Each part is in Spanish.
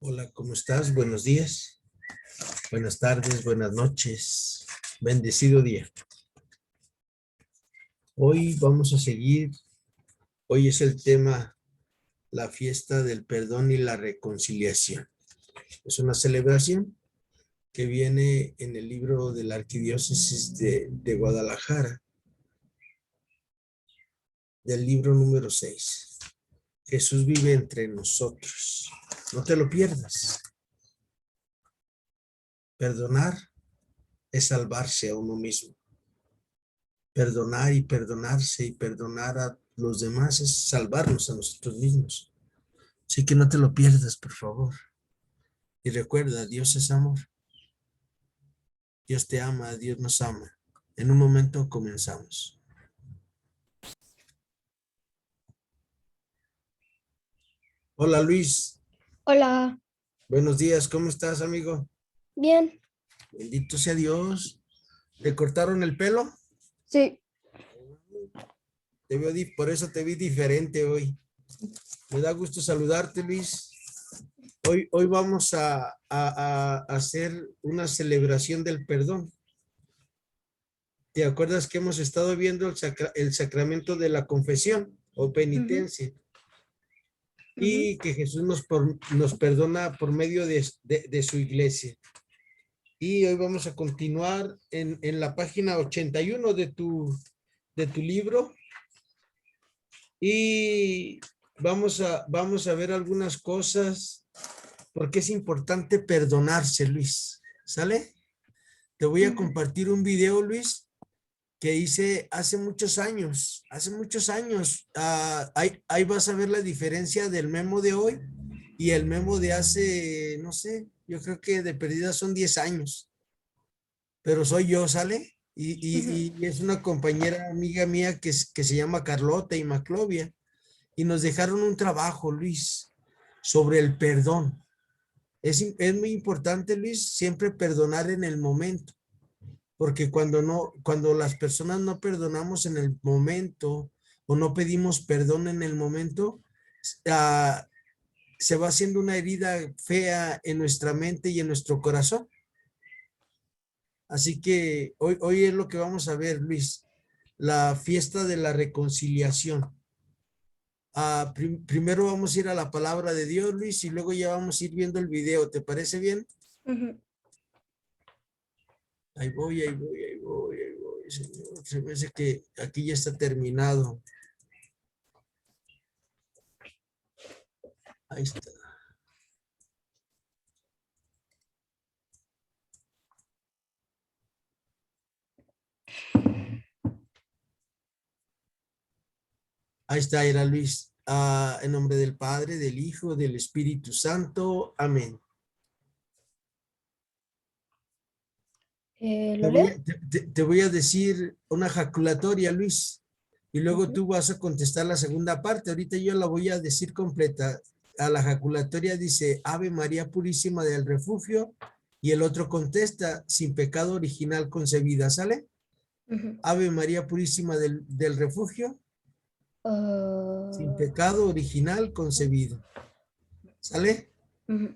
Hola, ¿cómo estás? Buenos días, buenas tardes, buenas noches. Bendecido día. Hoy vamos a seguir. Hoy es el tema, la fiesta del perdón y la reconciliación. Es una celebración que viene en el libro de la Arquidiócesis de Guadalajara, del libro número 6. Jesús vive entre nosotros. No te lo pierdas. Perdonar es salvarse a uno mismo. Perdonar y perdonarse y perdonar a los demás es salvarnos a nosotros mismos. Así que no te lo pierdas, por favor. Y recuerda, Dios es amor. Dios te ama, Dios nos ama. En un momento comenzamos. Hola, Luis. Hola, Buenos días, ¿cómo estás, amigo? bien, Bendito sea Dios. ¿Te cortaron el pelo? sí, Te veo, por eso te vi diferente hoy. Me da gusto saludarte, Luis. Hoy vamos a hacer una celebración del perdón. ¿Te acuerdas que hemos estado viendo el sacramento de la confesión o penitencia? Y que Jesús nos perdona por medio de su iglesia. Y hoy vamos a continuar en la página 81 de tu libro. Y vamos a ver algunas cosas, porque es importante perdonarse, Luis. ¿Sale? Te voy a compartir un video, Luis, que hice hace muchos años. Ahí vas a ver la diferencia del memo de hoy y el memo de hace, no sé, yo creo que de perdida son 10 años. Pero soy yo, ¿sale? Y es una compañera amiga mía que se llama Carlota y Maclovia. Y nos dejaron un trabajo, Luis, sobre el perdón. Es muy importante, Luis, siempre perdonar en el momento. Porque cuando las personas no perdonamos en el momento o no pedimos perdón en el momento, se va haciendo una herida fea en nuestra mente y en nuestro corazón. Así que hoy es lo que vamos a ver, Luis, la fiesta de la reconciliación. Primero vamos a ir a la palabra de Dios, Luis, y luego ya vamos a ir viendo el video. ¿Te parece bien? Ahí voy, Señor. Se me hace que aquí ya está terminado. Ahí está. Ahí está, era Luis. En nombre del Padre, del Hijo, del Espíritu Santo. Amén. ¿lo lee? Te voy a decir una jaculatoria, Luis, y luego tú vas a contestar la segunda parte. Ahorita yo la voy a decir completa. A la jaculatoria dice, Ave María Purísima del Refugio, y el otro contesta, sin pecado original concebida, ¿sale? Ave María Purísima del Refugio, sin pecado original concebido, ¿sale?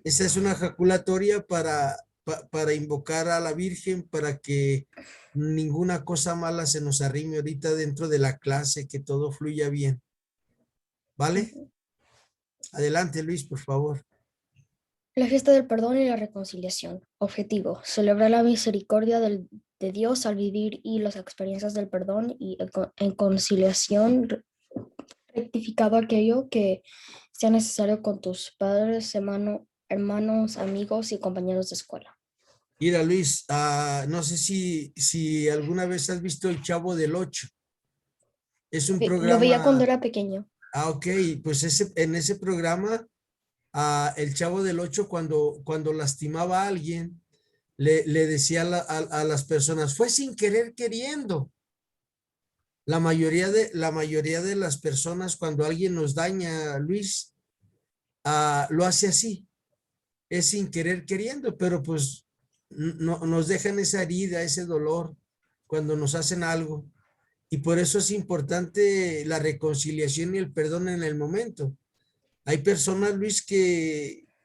Esa es una jaculatoria para invocar a la Virgen, para que ninguna cosa mala se nos arrime ahorita dentro de la clase, que todo fluya bien. ¿Vale? Adelante, Luis, por favor. La fiesta del perdón y la reconciliación. Objetivo: celebrar la misericordia de Dios al vivir y las experiencias del perdón y en conciliación, rectificado aquello que sea necesario con tus padres, hermanos, amigos y compañeros de escuela. Mira, Luis, no sé si alguna vez has visto El Chavo del Ocho. Es un Lo veía cuando programa. era pequeño. Ok, pues en ese programa, El Chavo del Ocho, cuando lastimaba a alguien, le decía a las personas, fue sin querer queriendo. La mayoría de las personas, cuando alguien nos daña, Luis, lo hace así, es sin querer queriendo, pero pues no, nos dejan esa herida, ese dolor cuando nos hacen algo. Y por eso es importante la reconciliación y el perdón en el momento. Hay personas, Luis,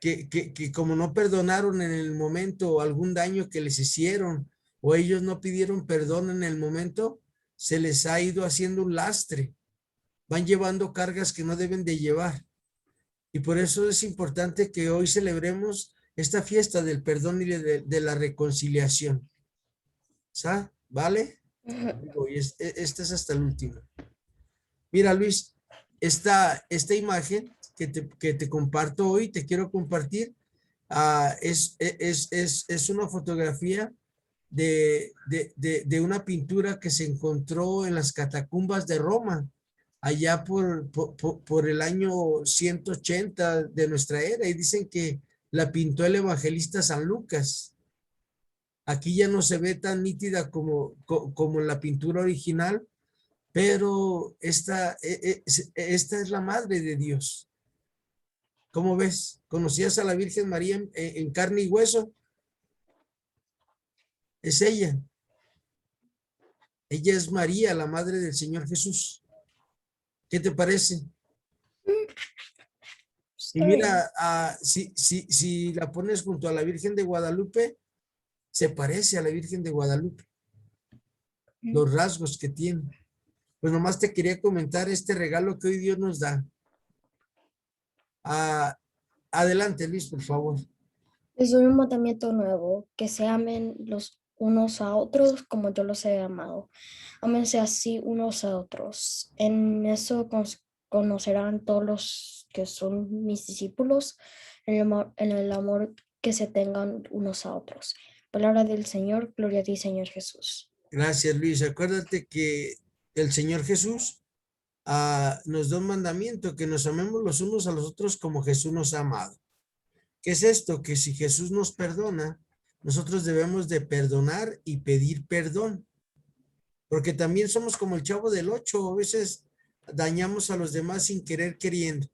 que como no perdonaron en el momento algún daño que les hicieron o ellos no pidieron perdón en el momento, se les ha ido haciendo un lastre. Van llevando cargas que no deben de llevar. Y por eso es importante que hoy celebremos esta fiesta del perdón y de la reconciliación. ¿Sabes? ¿Vale? Ujú. Y esta es hasta el último. Mira, Luis, esta imagen que te comparto hoy, te quiero compartir, es una fotografía de una pintura que se encontró en las catacumbas de Roma, allá por el año 180 de nuestra era, y dicen que la pintó el evangelista San Lucas. Aquí ya no se ve tan nítida como en la pintura original, pero esta es la madre de Dios. ¿Cómo ves? ¿Conocías a la Virgen María en carne y hueso? Es ella. Ella es María, la madre del Señor Jesús. ¿Qué te parece? Y Está bien. mira, si la pones junto a la Virgen de Guadalupe, se parece a la Virgen de Guadalupe, los rasgos que tiene. Pues nomás te quería comentar este regalo que hoy Dios nos da. Ah, adelante, Luis, por favor. Les doy un mandamiento nuevo, que se amen los unos a otros como yo los he amado. Ámense así unos a otros. En eso conocerán todos los que son mis discípulos, en el amor que se tengan unos a otros. Palabra del Señor, gloria a ti, Señor Jesús. Gracias, Luis. Acuérdate que el Señor Jesús nos da un mandamiento, que nos amemos los unos a los otros como Jesús nos ha amado. ¿Qué es esto? Que si Jesús nos perdona, nosotros debemos de perdonar y pedir perdón. Porque también somos como el Chavo del Ocho, a veces dañamos a los demás sin querer queriendo.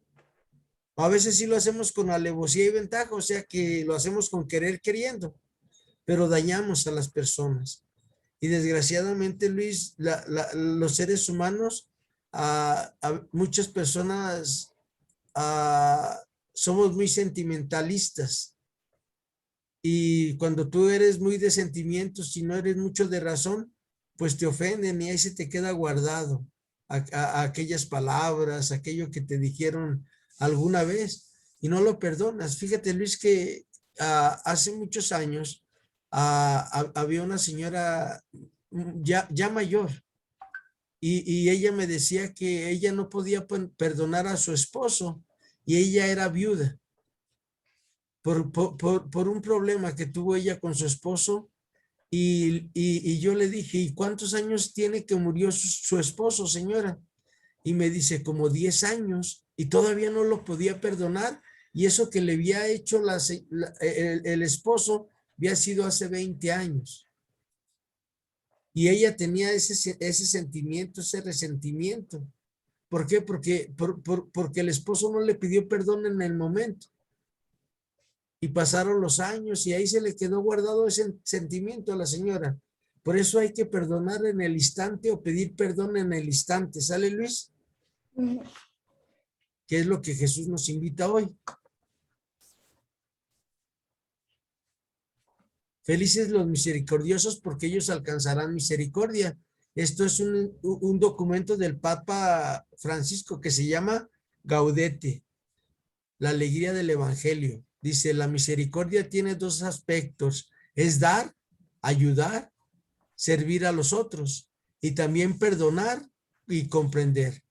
A veces sí lo hacemos con alevosía y ventaja, o sea que lo hacemos con querer queriendo, pero dañamos a las personas. Y desgraciadamente, Luis, los seres humanos, muchas personas somos muy sentimentalistas. Y cuando tú eres muy de sentimientos y no eres mucho de razón, pues te ofenden y ahí se te queda guardado a aquellas palabras, aquello que te dijeron alguna vez y no lo perdonas. Fíjate, Luis, que hace muchos años había una señora ya mayor y ella me decía que ella no podía perdonar a su esposo y ella era viuda por un problema que tuvo ella con su esposo y yo le dije, ¿y cuántos años tiene que murió su esposo, señora? Y me dice, como 10 años y todavía no lo podía perdonar y eso que le había hecho el esposo había sido hace 20 años. Y ella tenía ese sentimiento, ese resentimiento. ¿Por qué? Porque el esposo no le pidió perdón en el momento. Y pasaron los años y ahí se le quedó guardado ese sentimiento a la señora. Por eso hay que perdonar en el instante o pedir perdón en el instante. ¿Sale, Luis? Ujú. ¿Qué es lo que Jesús nos invita hoy? Felices los misericordiosos porque ellos alcanzarán misericordia. Esto es un documento del Papa Francisco que se llama Gaudete, la alegría del Evangelio. Dice, la misericordia tiene dos aspectos, es dar, ayudar, servir a los otros y también perdonar y comprender.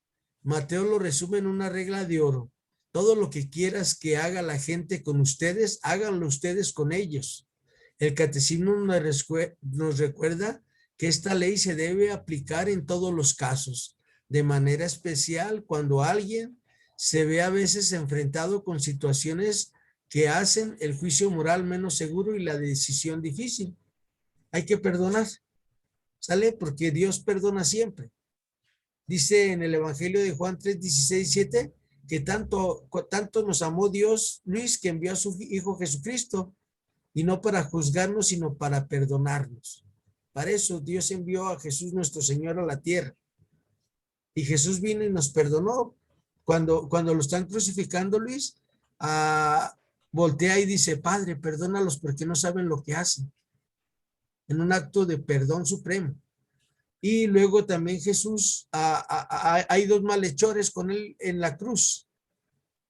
Mateo lo resume en una regla de oro. Todo lo que quieras que haga la gente con ustedes, háganlo ustedes con ellos. El catecismo nos recuerda que esta ley se debe aplicar en todos los casos, de manera especial cuando alguien se ve a veces enfrentado con situaciones que hacen el juicio moral menos seguro y la decisión difícil. Hay que perdonar, ¿sale? Porque Dios perdona siempre. Dice en el Evangelio de Juan 3, 16, 7, que tanto nos amó Dios, Luis, que envió a su Hijo Jesucristo, y no para juzgarnos, sino para perdonarnos. Para eso Dios envió a Jesús nuestro Señor a la tierra. Y Jesús vino y nos perdonó. Cuando lo están crucificando, Luis, voltea y dice, Padre, perdónalos porque no saben lo que hacen. En un acto de perdón supremo. Y luego también Jesús, hay dos malhechores con él en la cruz.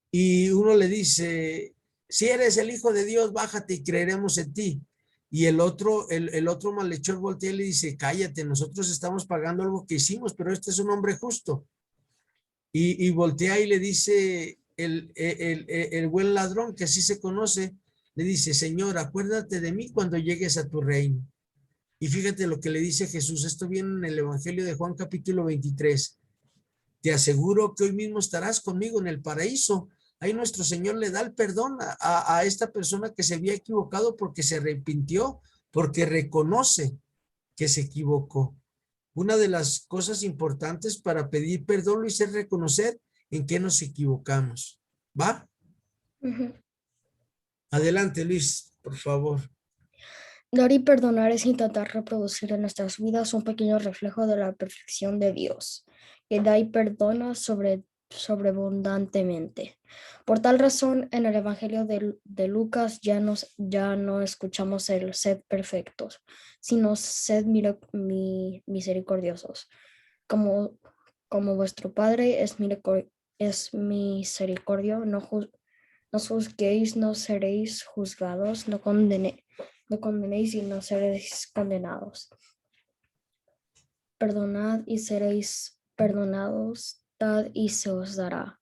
Y uno le dice, si eres el Hijo de Dios, bájate y creeremos en ti. Y el otro malhechor voltea y le dice, cállate, nosotros estamos pagando algo que hicimos, pero este es un hombre justo. Y voltea y le dice el buen ladrón, que así se conoce, le dice, Señor, acuérdate de mí cuando llegues a tu reino. Y fíjate lo que le dice Jesús, esto viene en el Evangelio de Juan capítulo 23. Te aseguro que hoy mismo estarás conmigo en el paraíso. Ahí nuestro Señor le da el perdón a esta persona que se había equivocado porque se arrepintió, porque reconoce que se equivocó. Una de las cosas importantes para pedir perdón, Luis, es reconocer en qué nos equivocamos. ¿Va? Ujú. Adelante, Luis, por favor. Dar y perdonar es intentar reproducir en nuestras vidas un pequeño reflejo de la perfección de Dios, que da y perdona sobreabundantemente. Por tal razón, en el Evangelio de Lucas ya no escuchamos el sed perfectos, sino sed misericordiosos, como, como vuestro Padre es misericordio, no juzguéis, no seréis juzgados, no condenéis y no seréis condenados. Perdonad y seréis perdonados, dad y se os dará.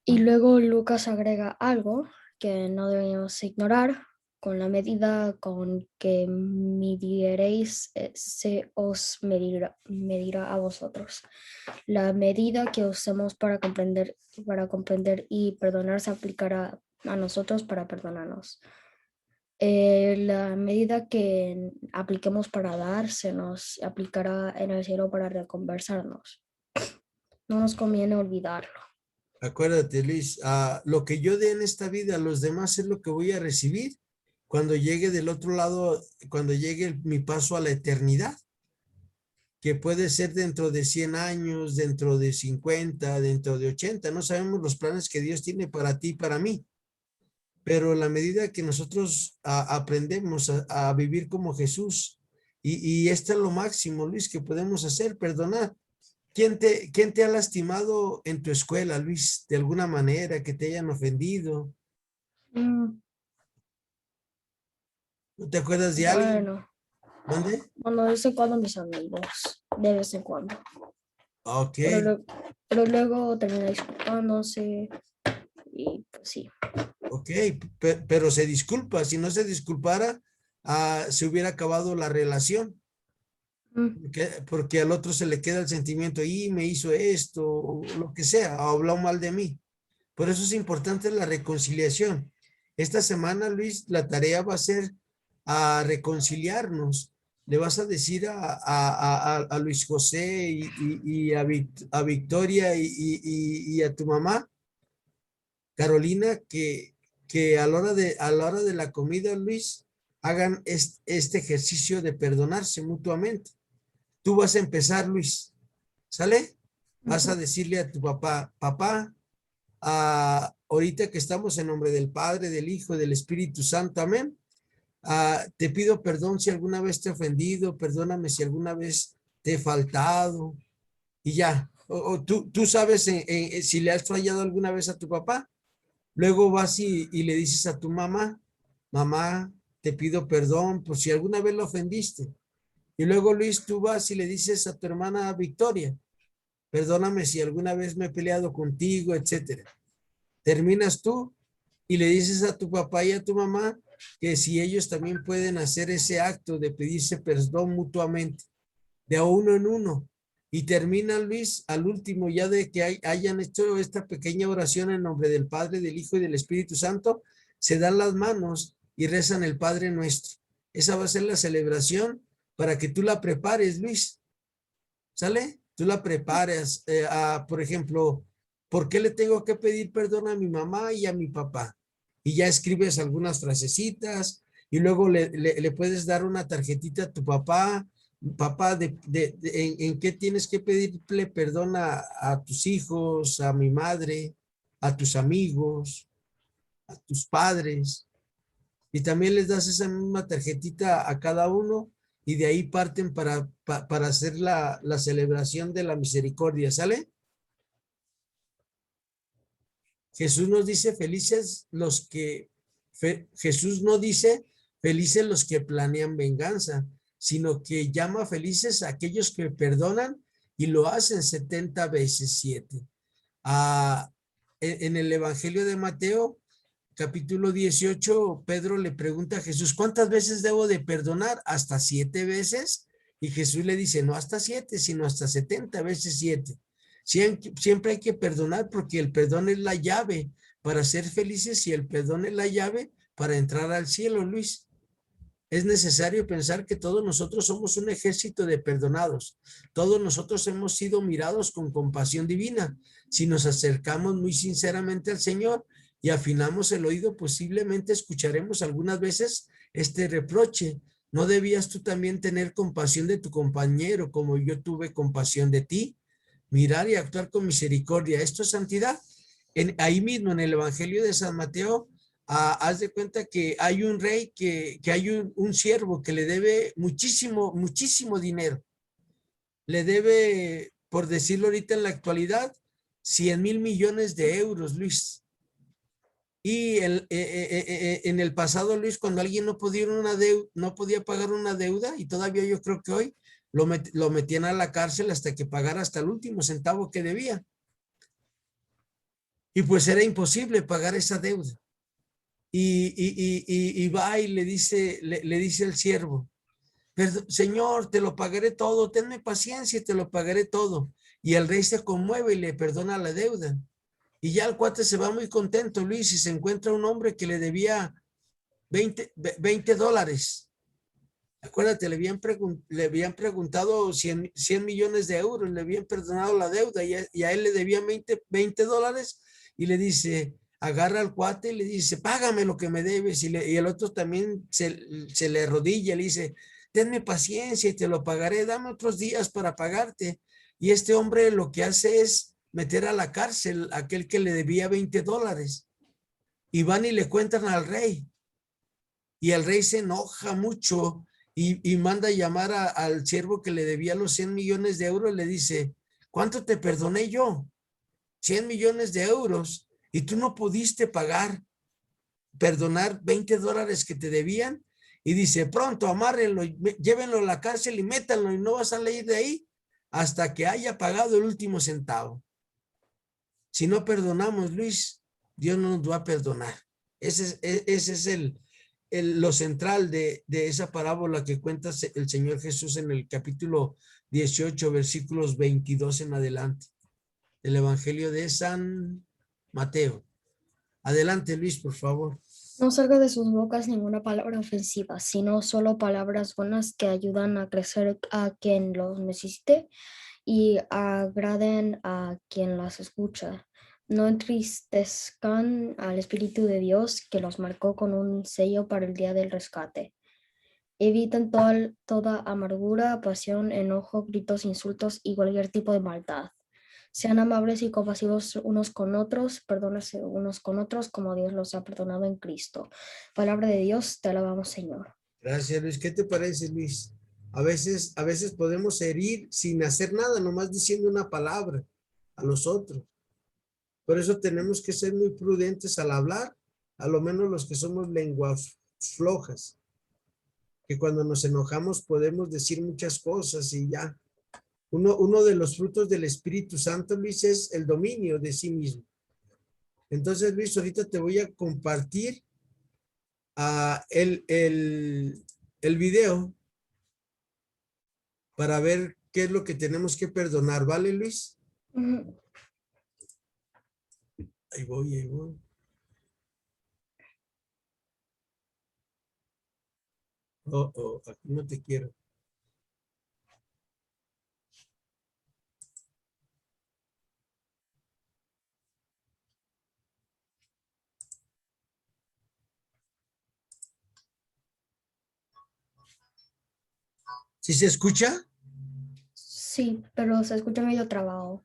Y luego Lucas agrega algo que no debemos ignorar. Con la medida con que midiereis, se os medirá a vosotros. La medida que usemos para comprender y perdonar se aplicará a nosotros para perdonarnos. La medida que apliquemos para dar se nos aplicará en el cielo para recompensarnos. No nos conviene olvidarlo. Acuérdate, Luis, lo que yo dé en esta vida a los demás es lo que voy a recibir cuando llegue del otro lado, cuando llegue mi paso a la eternidad, que puede ser dentro de 100 años, dentro de 50, dentro de 80. No sabemos los planes que Dios tiene para ti y para mí, pero la medida que nosotros aprendemos a vivir como Jesús, y esto es lo máximo, Luis, que podemos hacer, perdonar. ¿Quién te ha lastimado en tu escuela, Luis, de alguna manera, que te hayan ofendido? Mm, ¿No te acuerdas de alguien? Bueno, ¿Mande? bueno, de vez en cuando mis amigos, de vez en cuando. Ok, Pero, pero luego termina disculpándose y pues sí. ok, pero se disculpa. Si no se disculpara, se hubiera acabado la relación. Mm, Porque al otro se le queda el sentimiento, y me hizo esto, o lo que sea, o habló mal de mí. Por eso es importante la reconciliación. Esta semana, Luis, la tarea va a ser a reconciliarnos. Le vas a decir a Luis José y a Victoria y a tu mamá, Carolina, que a la hora de la comida, Luis, hagan este ejercicio de perdonarse mutuamente. Tú vas a empezar, Luis, ¿sale? Vas a ujú. decirle a tu papá, papá, ahorita que estamos en nombre del Padre, del Hijo y del Espíritu Santo, amén. Te pido perdón si alguna vez te he ofendido, perdóname si alguna vez te he faltado, y ya. O tú sabes si le has fallado alguna vez a tu papá. Luego vas y le dices a tu mamá, mamá, te pido perdón por si alguna vez lo ofendiste. Y luego, Luis, tú vas y le dices a tu hermana Victoria, perdóname si alguna vez me he peleado contigo, etcétera. Terminas tú y le dices a tu papá y a tu mamá que si ellos también pueden hacer ese acto de pedirse perdón mutuamente, de a uno en uno. Y termina, Luis, al último, ya de que hayan hecho esta pequeña oración en nombre del Padre, del Hijo y del Espíritu Santo, se dan las manos y rezan el Padre Nuestro. Esa va a ser la celebración para que tú la prepares, Luis. ¿Sale? Tú la preparas, por ejemplo, ¿por qué le tengo que pedir perdón a mi mamá y a mi papá? Y ya escribes algunas frasecitas y luego le puedes dar una tarjetita a tu papá. Papá, ¿en qué tienes que pedirle perdón a tus hijos, a mi madre, a tus amigos? a tus padres, y también les das esa misma tarjetita a cada uno, y de ahí parten para hacer la celebración de la misericordia, ¿sale? Jesús nos dice felices los que, Jesús no dice felices los que planean venganza, sino que llama felices a aquellos que perdonan y lo hacen 70 veces 7. En el Evangelio de Mateo, capítulo 18, Pedro le pregunta a Jesús, ¿cuántas veces debo de perdonar? ¿Hasta 7 veces? Y Jesús le dice, no hasta 7, sino hasta 70 veces 7. Siempre hay que perdonar porque el perdón es la llave para ser felices y el perdón es la llave para entrar al cielo, Luis. Es necesario pensar que todos nosotros somos un ejército de perdonados. Todos nosotros hemos sido mirados con compasión divina. Si nos acercamos muy sinceramente al Señor y afinamos el oído, posiblemente escucharemos algunas veces este reproche. ¿No debías tú también tener compasión de tu compañero como yo tuve compasión de ti? Mirar y actuar con misericordia. ¿Esto es santidad? Ahí mismo en el Evangelio de San Mateo, haz de cuenta que hay un rey, que hay un siervo que le debe muchísimo, muchísimo dinero. Le debe, por decirlo ahorita en la actualidad, 100,000 millones de euros, Luis. Y en el pasado, Luis, cuando alguien no podía pagar una deuda, y todavía yo creo que hoy, lo metían a la cárcel hasta que pagara hasta el último centavo que debía. Y pues era imposible pagar esa deuda. Y va y le dice el siervo, Señor, te lo pagaré todo, tenme paciencia y te lo pagaré todo. Y el rey se conmueve y le perdona la deuda. Y ya el cuate se va muy contento, Luis, y se encuentra un hombre que le debía 20 dólares. Acuérdate, le habían preguntado 100 millones de euros, le habían perdonado la deuda y a él le debían 20 dólares y le dice, agarra al cuate y le dice, págame lo que me debes. Y el otro también se le arrodilla y le dice, tenme paciencia y te lo pagaré, dame otros días para pagarte. Y este hombre lo que hace es meter a la cárcel a aquel que le debía 20 dólares. Y van y le cuentan al rey. Y el rey se enoja mucho y manda a llamar al siervo que le debía los 100 millones de euros. Le dice, ¿cuánto te perdoné yo? 100 millones de euros. Y tú no pudiste perdonar 20 dólares que te debían. Y dice, pronto, amárrenlo, llévenlo a la cárcel y métanlo y no vas a salir de ahí hasta que haya pagado el último centavo. Si no perdonamos, Luis, Dios no nos va a perdonar. Ese es lo central de esa parábola que cuenta el Señor Jesús en el capítulo 18, versículos 22 en adelante, del Evangelio de San Mateo. Adelante, Luis, por favor. No salga de sus bocas ninguna palabra ofensiva, sino solo palabras buenas que ayudan a crecer a quien los necesite y agraden a quien las escucha. No entristezcan al Espíritu de Dios que los marcó con un sello para el día del rescate. Eviten toda amargura, pasión, enojo, gritos, insultos y cualquier tipo de maldad. Sean amables y compasivos unos con otros, perdónense unos con otros como Dios los ha perdonado en Cristo. Palabra de Dios, te alabamos, Señor. Gracias, Luis. ¿Qué te parece, Luis? A veces podemos herir sin hacer nada, nomás diciendo una palabra a los otros. Por eso tenemos que ser muy prudentes al hablar, a lo menos los que somos lenguas flojas, que cuando nos enojamos podemos decir muchas cosas y ya. Uno de los frutos del Espíritu Santo, Luis, es el dominio de sí mismo. Entonces, Luis, ahorita te voy a compartir el video para ver qué es lo que tenemos que perdonar. ¿Vale, Luis? Ahí voy, ahí voy. Aquí no te quiero. ¿Sí se escucha? Sí, pero se escucha medio trabado.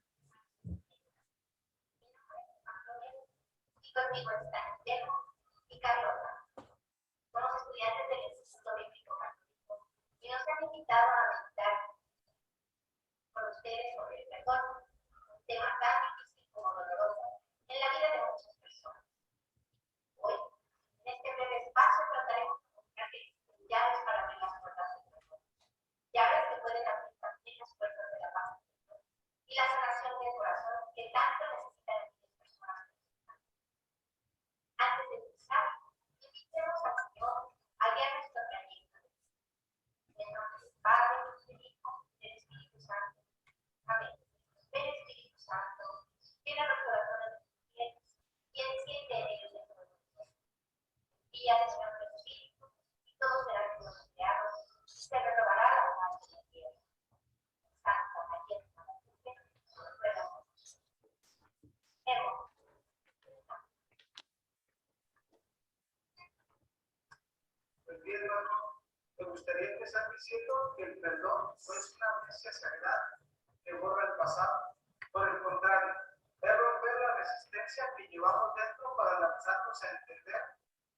mi hermano, me gustaría empezar diciendo que el perdón no es una amnesia sagrada que borra el pasado. Por el contrario, es romper la resistencia que llevamos dentro para lanzarnos a entender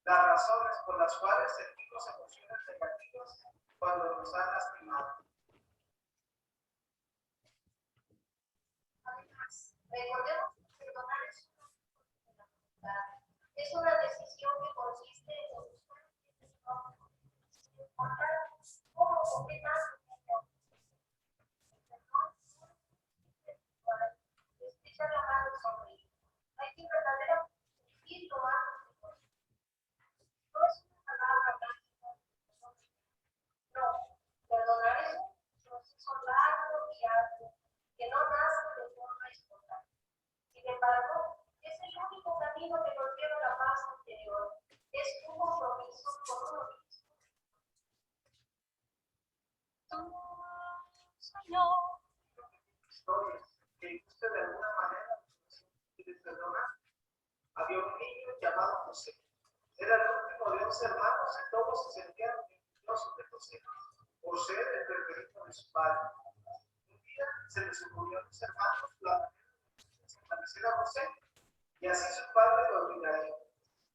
las razones por las cuales sentimos emociones negativas cuando nos han lastimado. Además, recordemos que perdonar es una decisión que consiste en buscar encontrar cómo o qué más echar la mano y sonreír. Hay que verdaderamente sentir lo más. No es una palabra mágica. No, perdonar es un proceso largo y arduo que no nace de forma espontánea. Sin embargo, es el único camino que nos lleva a la paz interior. Es un compromiso con uno mismo. Señor. Historias que usted de alguna manera quiere perdonar. Había un niño llamado José. Era el último de 11 hermanos y todos se sentían orgullosos de José por ser el preferido de su padre. Un día se les ocurrió a los hermanos la manera de desaparecer a José y así su padre lo olvidaría.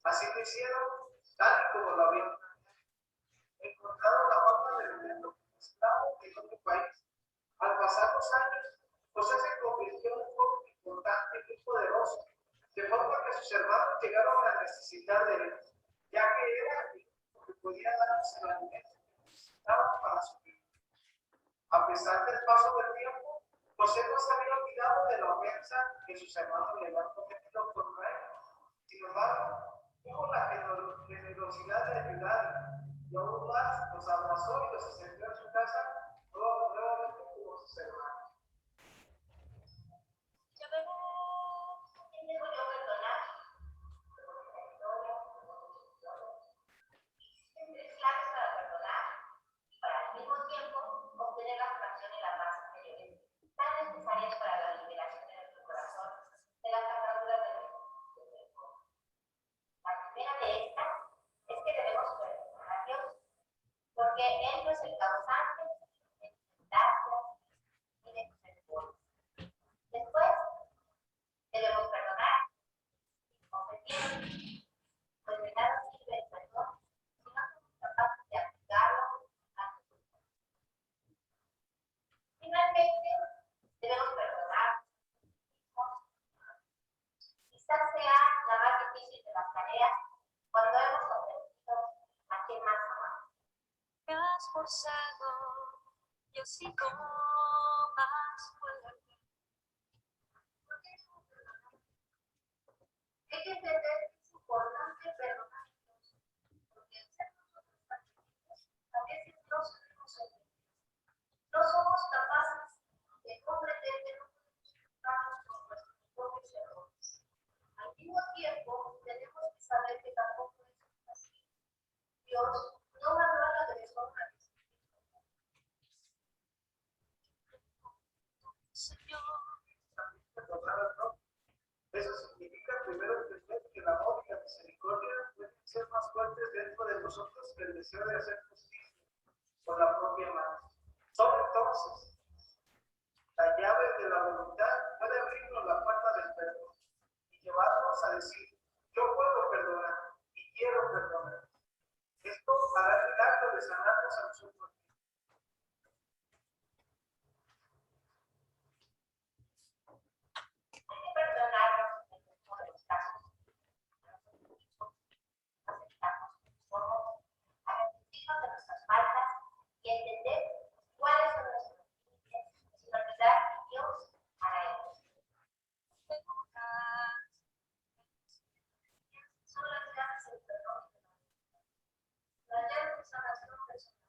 Así lo hicieron tal y como lo habían planeado. Encontraron la forma de venderlo como esclavo en otro país. Al pasar los años, José se convirtió en un joven importante y muy poderoso, de forma que sus hermanos llegaron a necesitar de él, ya que era el único que podía darles el alimento que necesitaban para su vida. A pesar del paso del tiempo, José no se había olvidado de la ofensa que sus hermanos le habían cometido contra él. Sin embargo, tuvo la generosidad de ayudar y aún más los abrazó y los acercó a su casa nuevamente como sus hermanos. Debo yo perdonar. Existen tres claves para perdonar y para al mismo tiempo obtener la sanación y la paz interior tan necesarias para la liberación de nuestro corazón de las ataduras del cuerpo. La primera de estas es que debemos perdonar a Dios, porque Él no es el causante de desgracias y de nuestros. Después, debemos perdonar ofendiendo, pues de nada sirve el perdón si no somos capaces de aplicarlo a nosotros. Finalmente, debemos perdonar. Quizás sea la más difícil de las tareas cuando hemos ofendido a quien más amamos. Me has forzado, yo sigo más fuerte. Hay que entender que es importante perdonar a Dios, porque al ser nosotros partícipes, a veces no sabemos ofender. No somos capaces de comprender que no podemos tratarnos con nuestros propios errores. Al mismo tiempo, tenemos que saber que tampoco es así. Dios no mandó a la persona a Señor, Eso significa primero entender que el amor y la misericordia pueden ser más fuertes dentro de nosotros que el deseo de hacer justicia por la propia mano. Solo entonces la llave de la voluntad puede abrirnos la puerta del perdón y llevarnos a decir, yo puedo perdonar y quiero perdonar. Esto hará el milagro de sanarnos a nosotros. perdonarnos en el mejor de los casos. Aceptarnos como somos, arrepentirnos de nuestras faltas y entender cuáles son nuestros límites sin olvidar que Dios hará ellos. Son las llaves del perdón y de la vida. Las llaves de sanación personal.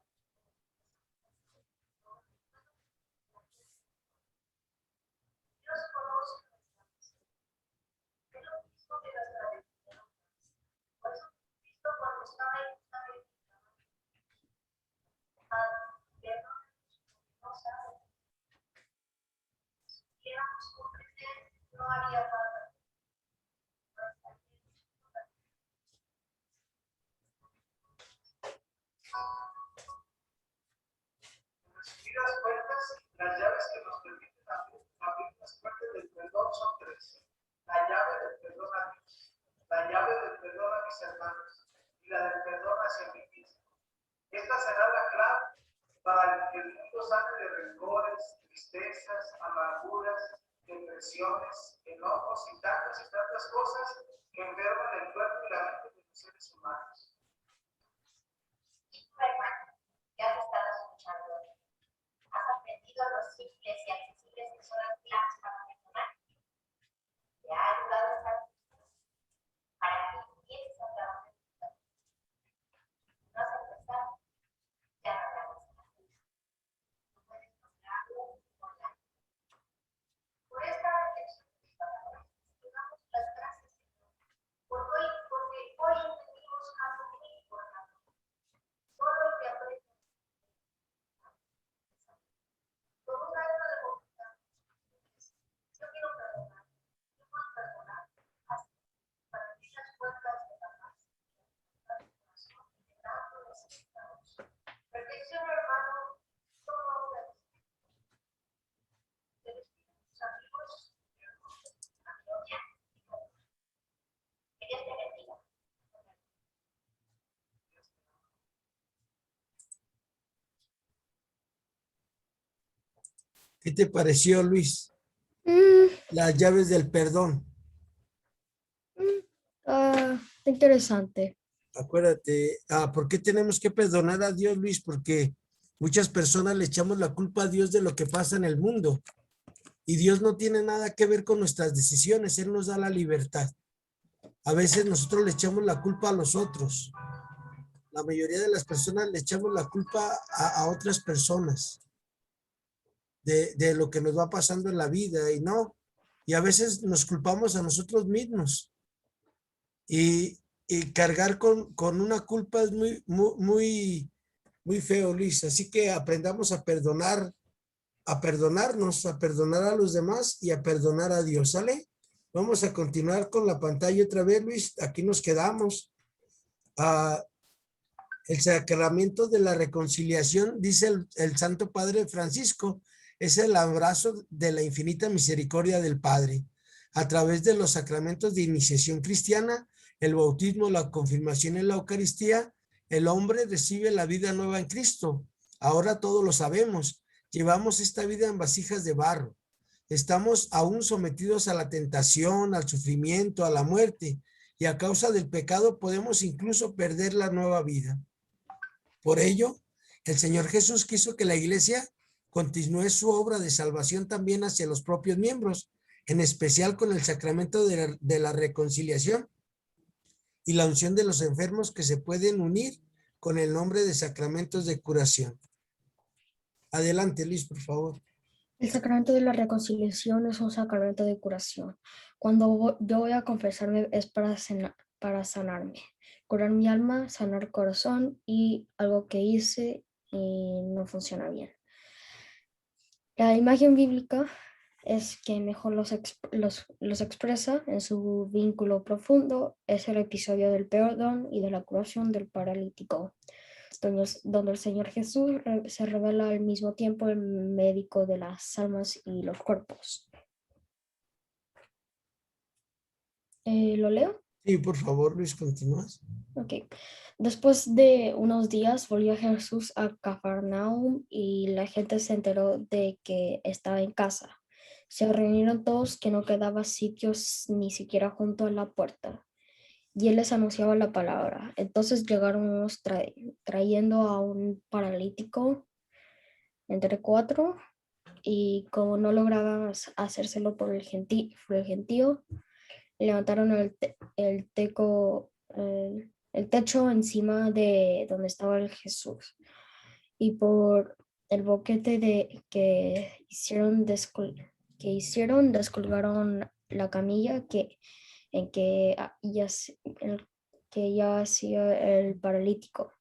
hacia mí mismo. Esta será la clave para que el mundo sane de rencores, tristezas, amarguras, depresiones, enojos y tantas cosas que enferman el cuerpo y la mente de los seres humanos. Y tu hermano, que has estado escuchando, has aprendido los simples y accesibles que son las claves para perdonar. Te ha ayudado a estar para que empieces a trabajar. No has empezado, ya no hablamos. No puedes lograrlo online. Por esta reflexión, digamos las gracias, Señor, porque hoy entendimos algo muy importante. Todo lo que aprendemos, con un acto de voluntad, yo quiero perdonar, yo puedo perdonar, hasta para abrir las puertas de la paz, de la corazón, integrando los estados. Perfección, hermano, todo lo que tus amigos, a Gloria, que Dios te bendiga. ¿Qué te pareció, Luis? Mm, Las llaves del perdón. Interesante. Acuérdate, ¿por qué tenemos que perdonar a Dios, Luis? Porque muchas personas le echamos la culpa a Dios de lo que pasa en el mundo. Y Dios no tiene nada que ver con nuestras decisiones. Él nos da la libertad. A veces nosotros le echamos la culpa a los otros. La mayoría de las personas le echamos la culpa a otras personas de lo que nos va pasando en la vida y no. Y a veces nos culpamos a nosotros mismos. Y cargar con una culpa es muy feo, Luis. Así que aprendamos a perdonar, a perdonarnos, a perdonar a los demás y a perdonar a Dios. ¿Sale? Vamos a continuar con la pantalla otra vez, Luis. Aquí nos quedamos. El sacramento de la reconciliación, dice el Santo Padre Francisco, es el abrazo de la infinita misericordia del Padre. A través de los sacramentos de iniciación cristiana, el bautismo, la confirmación y la Eucaristía, el hombre recibe la vida nueva en Cristo. Ahora todos lo sabemos. Llevamos esta vida en vasijas de barro. Estamos aún sometidos a la tentación, al sufrimiento, a la muerte, y a causa del pecado podemos incluso perder la nueva vida. Por ello, el Señor Jesús quiso que la iglesia continúe su obra de salvación también hacia los propios miembros, en especial con el sacramento de la reconciliación y la unción de los enfermos que se pueden unir con el nombre de sacramentos de curación. Adelante, Luis, por favor. El sacramento de la reconciliación es un sacramento de curación. Cuando yo voy a confesarme es para sanarme, curar mi alma, sanar el corazón y algo que hice y no funciona bien. La imagen bíblica es que mejor los expresa en su vínculo profundo, es el episodio del perdón y de la curación del paralítico, donde el Señor Jesús se revela al mismo tiempo el médico de las almas y los cuerpos. ¿Lo leo? Sí, por favor, Luis, continúas. Ok. Después de unos días volvió Jesús a Cafarnaúm y la gente se enteró de que estaba en casa. Se reunieron todos que no quedaba sitios ni siquiera junto a la puerta. Y él les anunciaba la palabra. Entonces llegaron unos trayendo a un paralítico entre 4 y como no lograban hacérselo por el gentío, levantaron el techo encima de donde estaba el Jesús y por el boquete que hicieron descolgaron la camilla en que yacía el paralítico.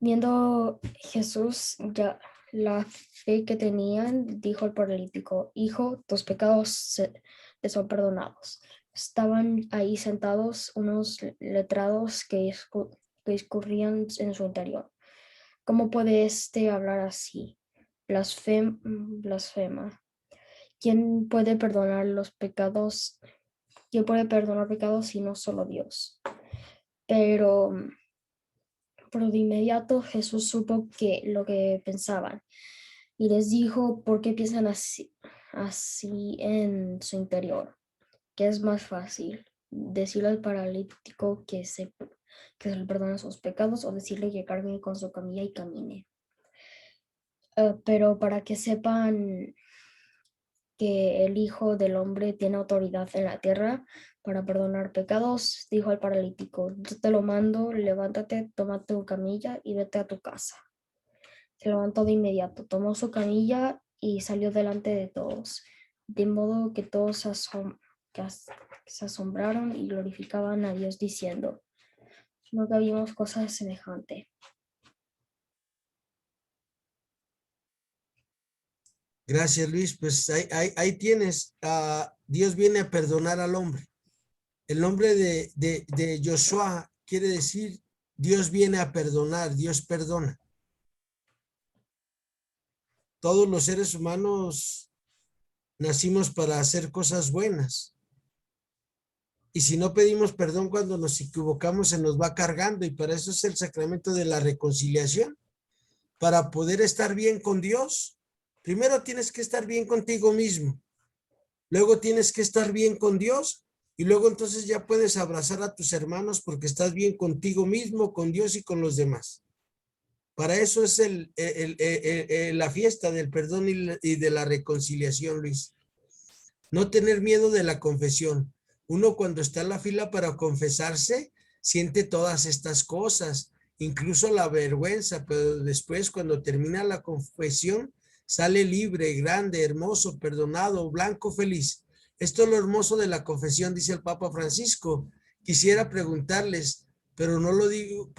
Viendo Jesús ya la fe que tenían, dijo el paralítico: hijo, tus pecados te son perdonados. Estaban ahí sentados unos letrados que discurrían en su interior. ¿Cómo puede hablar así? Blasfema. ¿Quién puede perdonar los pecados? ¿Quién puede perdonar pecados si no solo Dios? Pero pero de inmediato Jesús supo que lo que pensaban y les dijo, ¿por qué piensan así en su interior? ¿Qué es más fácil? ¿Decirle al paralítico que se le perdonen sus pecados o decirle que cargue con su camilla y camine? Pero para que sepan que el Hijo del Hombre tiene autoridad en la tierra para perdonar pecados, dijo al paralítico, yo te lo mando, levántate, toma tu camilla y vete a tu casa. Se levantó de inmediato, tomó su camilla y salió delante de todos, de modo que todos se asombraron y glorificaban a Dios diciendo, nunca vimos cosa semejante. Gracias, Luis. Pues ahí tienes. Dios viene a perdonar al hombre. El nombre de Joshua quiere decir Dios viene a perdonar, Dios perdona. Todos los seres humanos nacimos para hacer cosas buenas. Y si no pedimos perdón cuando nos equivocamos, se nos va cargando. Y para eso es el sacramento de la reconciliación. Para poder estar bien con Dios, primero tienes que estar bien contigo mismo. Luego tienes que estar bien con Dios. Y luego entonces ya puedes abrazar a tus hermanos porque estás bien contigo mismo, con Dios y con los demás. Para eso es la fiesta del perdón y de la reconciliación, Luis. No tener miedo de la confesión. Uno cuando está en la fila para confesarse, siente todas estas cosas, incluso la vergüenza, pero después cuando termina la confesión, sale libre, grande, hermoso, perdonado, blanco, feliz. Esto es lo hermoso de la confesión, dice el Papa Francisco. Quisiera preguntarles, pero no lo digo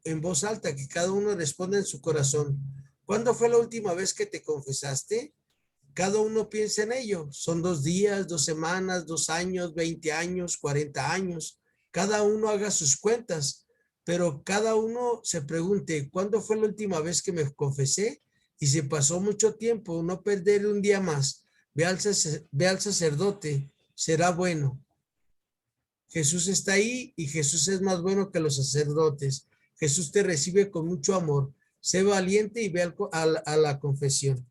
en voz alta, que cada uno responda en su corazón. ¿Cuándo fue la última vez que te confesaste? Cada uno piensa en ello. Son 2 días, 2 semanas, 2 años, 20 años, 40 años. Cada uno haga sus cuentas, pero cada uno se pregunte, ¿cuándo fue la última vez que me confesé? Y si pasó mucho tiempo, no perder un día más. Ve al sacerdote, será bueno. Jesús está ahí y Jesús es más bueno que los sacerdotes. Jesús te recibe con mucho amor. Sé valiente y ve a la confesión.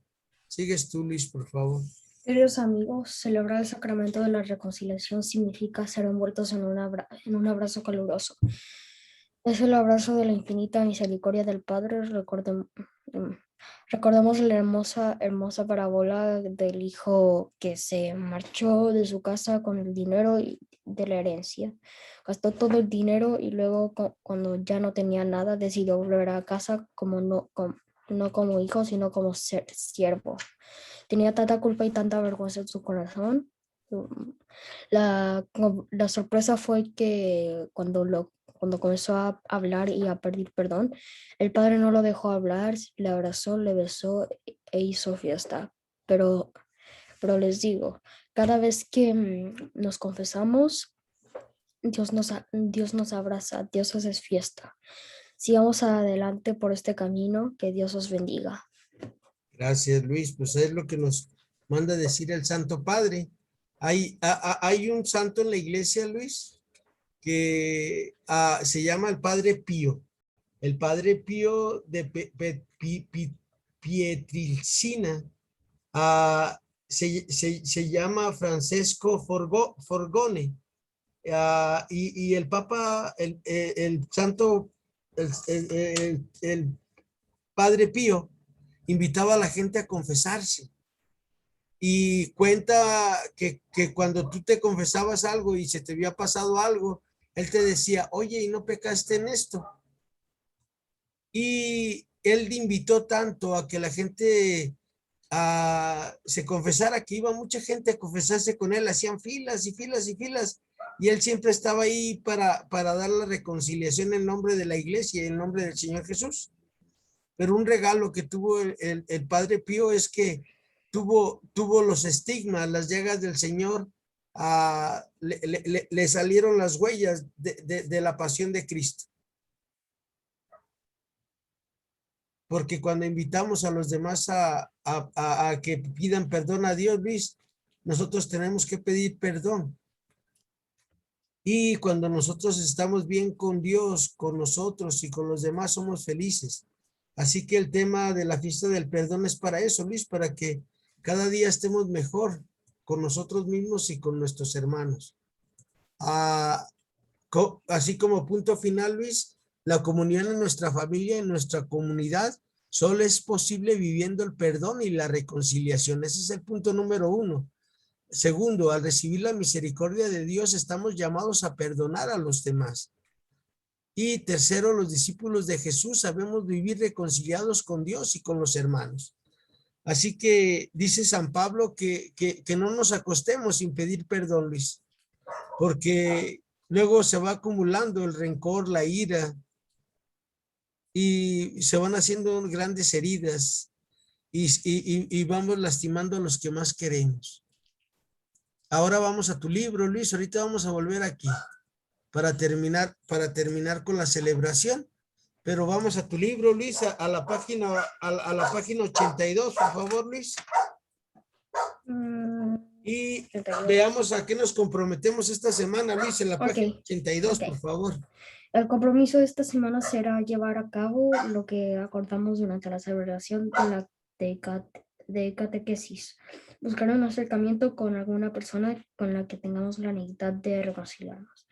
Sigues tú, Luis, por favor. Queridos amigos, celebrar el sacramento de la reconciliación significa ser envueltos en un abrazo caluroso. Es el abrazo de la infinita misericordia del Padre. Recordemos la hermosa parábola del hijo que se marchó de su casa con el dinero de la herencia. Gastó todo el dinero y luego cuando ya no tenía nada decidió volver a casa no como hijo, sino como siervo. Tenía tanta culpa y tanta vergüenza en su corazón. La sorpresa fue que cuando comenzó a hablar y a pedir perdón, el padre no lo dejó hablar, le abrazó, le besó e hizo fiesta. Pero les digo, cada vez que nos confesamos, Dios nos abraza, Dios hace fiesta. Sigamos adelante por este camino, que Dios os bendiga. Gracias, Luis. Pues es lo que nos manda decir el Santo Padre. Hay un santo en la iglesia, Luis, que se llama el Padre Pío. El Padre Pío de Pietrelcina. Se llama Francesco Forgone. Y el Papa, el Santo, el Padre Pío invitaba a la gente a confesarse. Y cuenta que cuando tú te confesabas algo y se te había pasado algo, él te decía, oye, ¿y no pecaste en esto? Y él invitó tanto a que la gente se confesara, que iba mucha gente a confesarse con él, hacían filas y filas y filas, y él siempre estaba ahí para dar la reconciliación en nombre de la iglesia y en nombre del Señor Jesús. Pero un regalo que tuvo el Padre Pío es que tuvo los estigmas, las llagas del Señor, le salieron las huellas de la pasión de Cristo. Porque cuando invitamos a los demás a que pidan perdón a Dios, Luis, nosotros tenemos que pedir perdón. Y cuando nosotros estamos bien con Dios, con nosotros y con los demás, somos felices. Así que el tema de la fiesta del perdón es para eso, Luis, para que cada día estemos mejor con nosotros mismos y con nuestros hermanos. Ah, así como punto final, Luis, la comunión en nuestra familia, en nuestra comunidad, solo es posible viviendo el perdón y la reconciliación. Ese es el punto número 1. Segundo, al recibir la misericordia de Dios, estamos llamados a perdonar a los demás. Y tercero, los discípulos de Jesús sabemos vivir reconciliados con Dios y con los hermanos. Así que dice San Pablo que no nos acostemos sin pedir perdón, Luis, porque luego se va acumulando el rencor, la ira, y se van haciendo grandes heridas y vamos lastimando a los que más queremos. Ahora vamos a tu libro, Luis. Ahorita vamos a volver aquí para terminar con la celebración. Pero vamos a tu libro, Luis, a la página 82, por favor, Luis. Y 32. veamos a qué nos comprometemos esta semana, Luis, en la página 82, ok. por favor. El compromiso de esta semana será llevar a cabo lo que acordamos durante la celebración de catequesis. Buscar un acercamiento con alguna persona con la que tengamos la necesidad de reconciliarnos.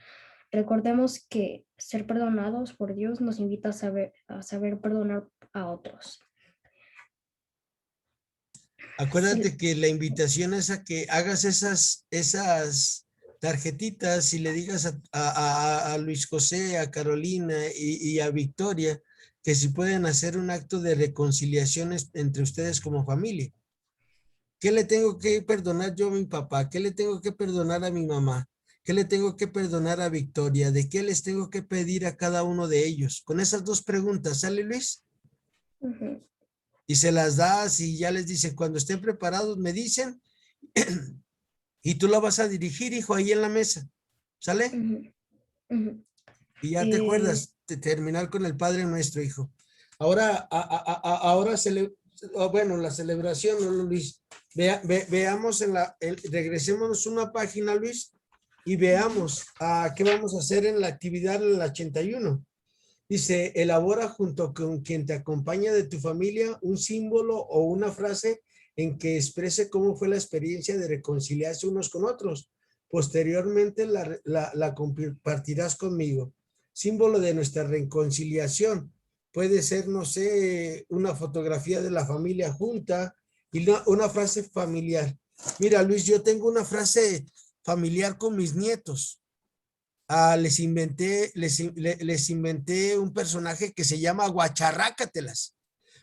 Recordemos que ser perdonados por Dios nos invita a saber perdonar a otros. Acuérdate que la invitación es a que hagas esas tarjetitas y le digas a Luis José, a Carolina y a Victoria que si pueden hacer un acto de reconciliación entre ustedes como familia. ¿Qué le tengo que perdonar yo a mi papá? ¿Qué le tengo que perdonar a mi mamá? ¿Qué le tengo que perdonar a Victoria? ¿De qué les tengo que pedir a cada uno de ellos? Con esas dos preguntas, ¿sale, Luis? Ujú, Y se las das y ya les dice, cuando estén preparados me dicen y tú la vas a dirigir, hijo, ahí en la mesa. ¿Sale? ujú, ujú. Y ya te acuerdas de terminar con el Padre Nuestro, hijo. Ahora, ahora bueno, la celebración, ¿no, Luis? Veamos regresémonos una página, Luis, y veamos qué vamos a hacer en la actividad en la 81. Dice, elabora junto con quien te acompaña de tu familia un símbolo o una frase en que exprese cómo fue la experiencia de reconciliarse unos con otros. Posteriormente la compartirás conmigo. Símbolo de nuestra reconciliación. Puede ser, no sé, una fotografía de la familia junta y una frase familiar. Mira, Luis, yo tengo una frase familiar con mis nietos. Les inventé un personaje que se llama Guacharrácatelas.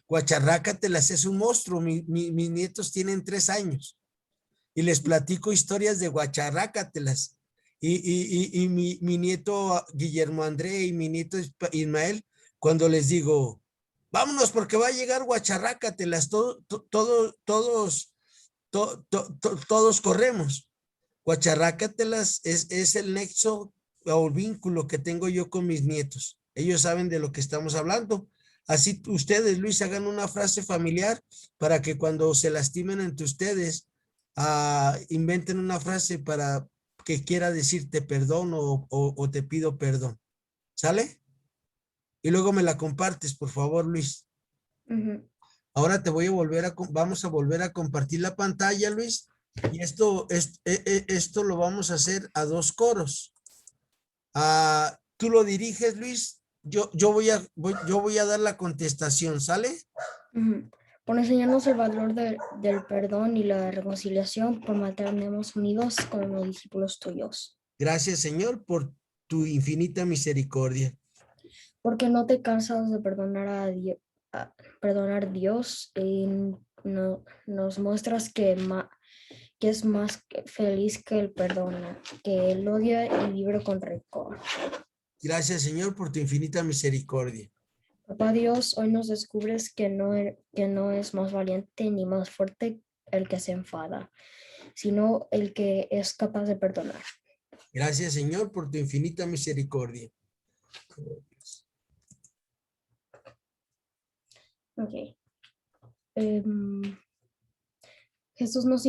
Guacharrácatelas es un monstruo. Mis nietos tienen 3 años y les platico historias de Guacharrácatelas. Y mi nieto Guillermo André y mi nieto Ismael, cuando les digo, vámonos porque va a llegar Guacharrácatelas, todos corremos. Guacharrácatelas es el nexo o el vínculo que tengo yo con mis nietos. Ellos saben de lo que estamos hablando. Así ustedes, Luis, hagan una frase familiar para que cuando se lastimen entre ustedes, inventen una frase para que quiera decir te perdono o te pido perdón. ¿Sale? Y luego me la compartes, por favor, Luis. Ujú. Ahora vamos a volver a compartir la pantalla, Luis. Y esto lo vamos a hacer a 2 coros. Tú lo diriges, Luis. Yo voy a dar la contestación, ¿sale? Ujú. Por enseñarnos el valor del perdón y la reconciliación, por mantenernos unidos como discípulos tuyos. Gracias, Señor, por tu infinita misericordia. Porque no te cansas de perdonar Dios y nos muestras que es más feliz que el perdona, que él odia y libre con rencor. Gracias, Señor, por tu infinita misericordia. Papá Dios, hoy nos descubres que no es más valiente ni más fuerte el que se enfada, sino el que es capaz de perdonar. Gracias, Señor, por tu infinita misericordia. Ok. Em, Jesús nos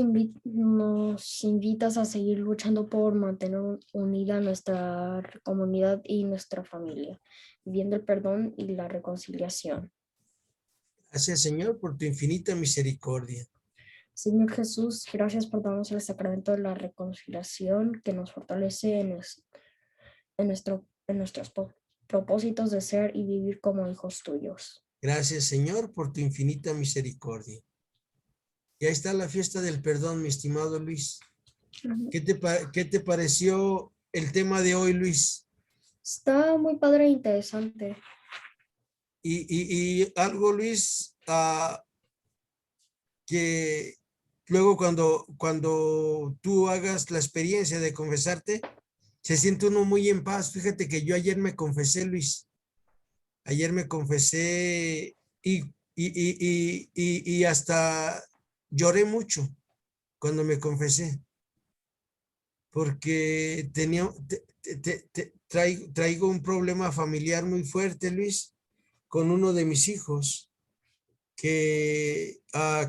invitas a seguir luchando por mantener unida nuestra comunidad y nuestra familia, viviendo el perdón y la reconciliación. Gracias, Señor, por tu infinita misericordia. Señor Jesús, gracias por darnos el sacramento de la reconciliación que nos fortalece en nuestros propósitos de ser y vivir como hijos tuyos. Gracias, Señor, por tu infinita misericordia. Y ahí está la fiesta del perdón, mi estimado Luis. ¿Qué te pareció el tema de hoy, Luis? Está muy padre e interesante. Y algo, Luis, que luego cuando tú hagas la experiencia de confesarte, se siente uno muy en paz. Fíjate que yo ayer me confesé, Luis. Ayer me confesé y hasta lloré mucho cuando me confesé. Porque traigo un problema familiar muy fuerte, Luis, con uno de mis hijos que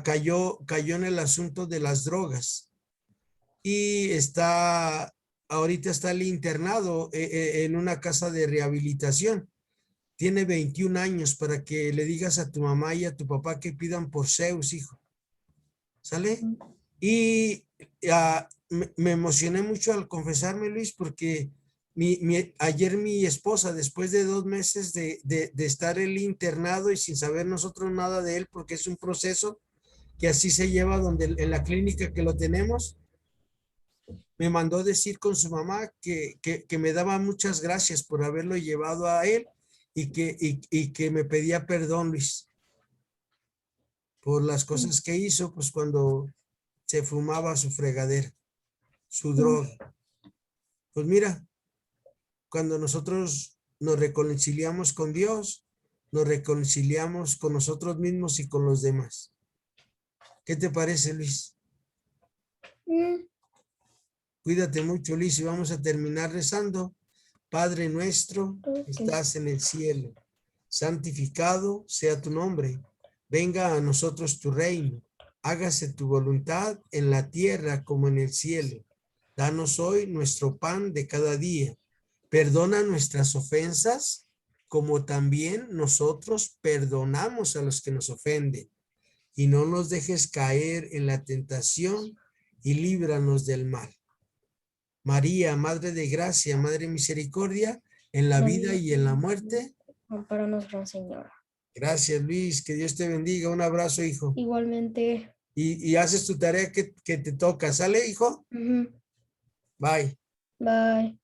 cayó en el asunto de las drogas y ahorita está el internado en una casa de rehabilitación. Tiene 21 años para que le digas a tu mamá y a tu papá que pidan por Zeus, hijo. ¿Sale? Y me emocioné mucho al confesarme, Luis, porque ayer mi esposa, después de 2 meses de estar él internado y sin saber nosotros nada de él, porque es un proceso que así se lleva en la clínica que lo tenemos, me mandó decir con su mamá que me daba muchas gracias por haberlo llevado a él y que me pedía perdón, Luis, por las cosas que hizo, pues cuando se fumaba su fregadera, su droga. Pues mira, cuando nosotros nos reconciliamos con Dios, nos reconciliamos con nosotros mismos y con los demás. ¿Qué te parece, Luis? Cuídate mucho, Luis, y vamos a terminar rezando. Padre nuestro, que estás en el cielo, santificado sea tu nombre. Venga a nosotros tu reino. Hágase tu voluntad en la tierra como en el cielo. Danos hoy nuestro pan de cada día. Perdona nuestras ofensas, como también nosotros perdonamos a los que nos ofenden. Y no nos dejes caer en la tentación y líbranos del mal. María, Madre de Gracia, Madre de Misericordia, en la vida y en la muerte. Ampáranos, Gran Señora. Gracias, Luis. Que Dios te bendiga. Un abrazo, hijo. Igualmente. Y haces tu tarea que te toca. ¿Sale, hijo? Bye. Bye.